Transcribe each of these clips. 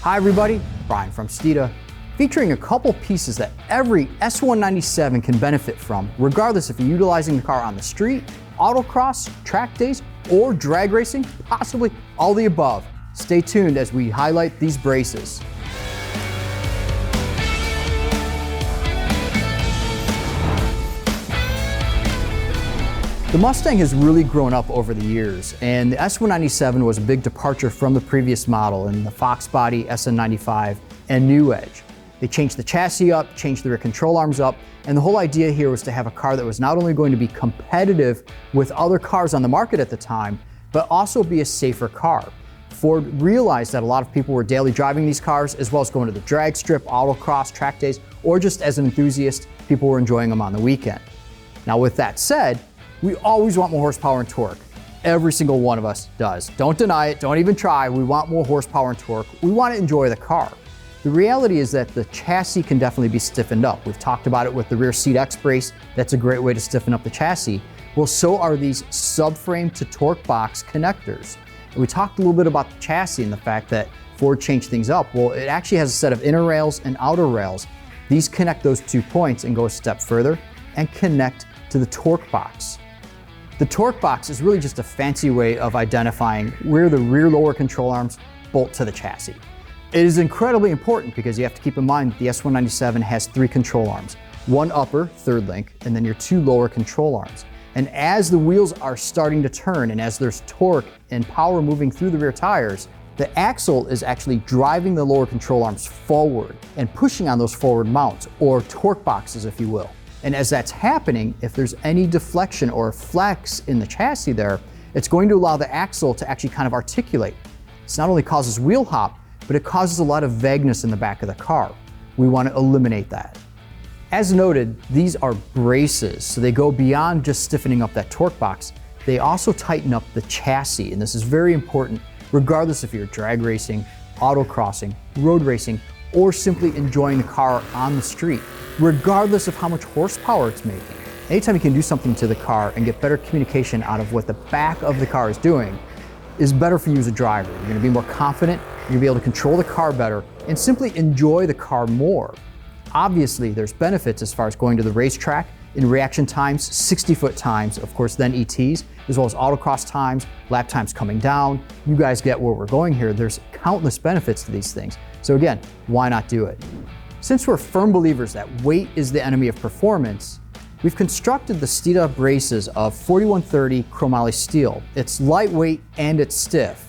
Hi everybody, Brian from Steeda, featuring a couple pieces that every S197 can benefit from, regardless if you're utilizing the car on the street, autocross, track days, or drag racing, possibly all the above. Stay tuned as we highlight these braces. The Mustang has really grown up over the years, and the S197 was a big departure from the previous model in the Fox Body, SN95, and New Edge. They changed the chassis up, changed the rear control arms up, and the whole idea here was to have a car that was not only going to be competitive with other cars on the market at the time, but also be a safer car. Ford realized that a lot of people were daily driving these cars, as well as going to the drag strip, autocross, track days, or just as an enthusiast, people were enjoying them on the weekend. Now with that said, we always want more horsepower and torque. Every single one of us does. Don't deny it, don't even try. We want more horsepower and torque. We want to enjoy the car. The reality is that the chassis can definitely be stiffened up. We've talked about it with the rear seat X brace. That's a great way to stiffen up the chassis. Well, so are these subframe to torque box connectors. And we talked a little bit about the chassis and the fact that Ford changed things up. Well, it actually has a set of inner rails and outer rails. These connect those 2 points and go a step further and connect to the torque box. The torque box is really just a fancy way of identifying where the rear lower control arms bolt to the chassis. It is incredibly important because you have to keep in mind that the S197 has 3 control arms, 1 upper, third link, and then your 2 lower control arms. And as the wheels are starting to turn and as there's torque and power moving through the rear tires, the axle is actually driving the lower control arms forward and pushing on those forward mounts, or torque boxes if you will. And as that's happening, if there's any deflection or flex in the chassis there, it's going to allow the axle to actually kind of articulate. This not only causes wheel hop, but it causes a lot of vagueness in the back of the car. We want to eliminate that. As noted, these are braces, so they go beyond just stiffening up that torque box. They also tighten up the chassis, and this is very important regardless if you're drag racing, autocrossing, road racing, or simply enjoying the car on the street, regardless of how much horsepower it's making. Anytime you can do something to the car and get better communication out of what the back of the car is doing is better for you as a driver. You're going to be more confident, you're going to be able to control the car better, and simply enjoy the car more. Obviously, there's benefits as far as going to the racetrack in reaction times, 60-foot times, of course, then ETs, as well as autocross times, lap times coming down. You guys get where we're going here. There's countless benefits to these things. So again, why not do it? Since we're firm believers that weight is the enemy of performance, we've constructed the Steeda braces of 4130 chromoly steel. It's lightweight and it's stiff.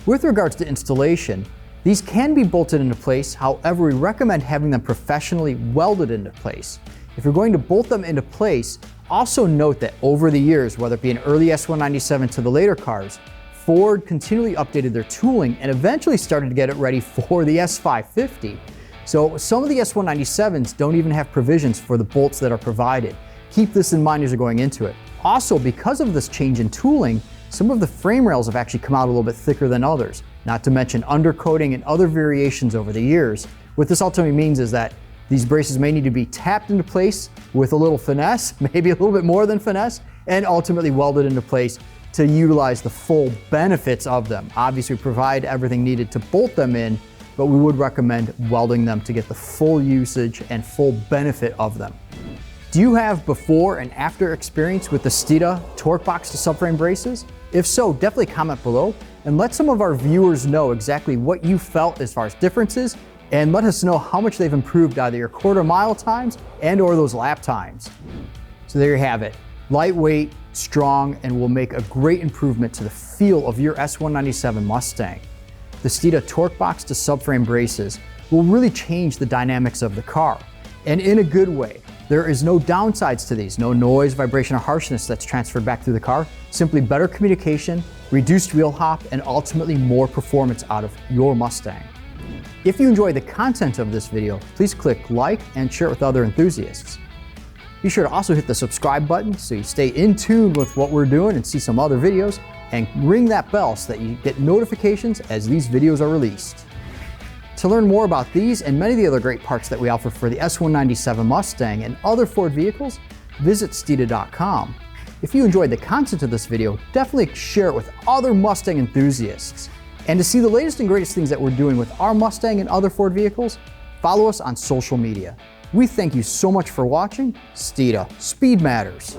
With regards to installation, these can be bolted into place, however we recommend having them professionally welded into place. If you're going to bolt them into place, also note that over the years, whether it be an early S197 to the later cars, Ford continually updated their tooling and eventually started to get it ready for the S550. So some of the S197s don't even have provisions for the bolts that are provided. Keep this in mind as you're going into it. Also, because of this change in tooling, some of the frame rails have actually come out a little bit thicker than others, not to mention undercoating and other variations over the years. What this ultimately means is that these braces may need to be tapped into place with a little finesse, maybe a little bit more than finesse, and ultimately welded into place to utilize the full benefits of them. Obviously, we provide everything needed to bolt them in, but we would recommend welding them to get the full usage and full benefit of them. Do you have before and after experience with the Steeda torque box to subframe braces? If so, definitely comment below and let some of our viewers know exactly what you felt as far as differences, and let us know how much they've improved either your quarter-mile times and or those lap times. So there you have it. Lightweight, strong, and will make a great improvement to the feel of your S197 Mustang. The Steeda torque box to subframe braces will really change the dynamics of the car, and in a good way. There is no downsides to these, no noise, vibration, or harshness that's transferred back through the car, simply better communication, reduced wheel hop, and ultimately more performance out of your Mustang. If you enjoy the content of this video, please click like and share it with other enthusiasts. Be sure to also hit the subscribe button so you stay in tune with what we're doing and see some other videos, and ring that bell so that you get notifications as these videos are released. To learn more about these and many of the other great parts that we offer for the S197 Mustang and other Ford vehicles, visit Steeda.com. If you enjoyed the content of this video, definitely share it with other Mustang enthusiasts. And to see the latest and greatest things that we're doing with our Mustang and other Ford vehicles, follow us on social media. We thank you so much for watching. Steeda, Speed Matters.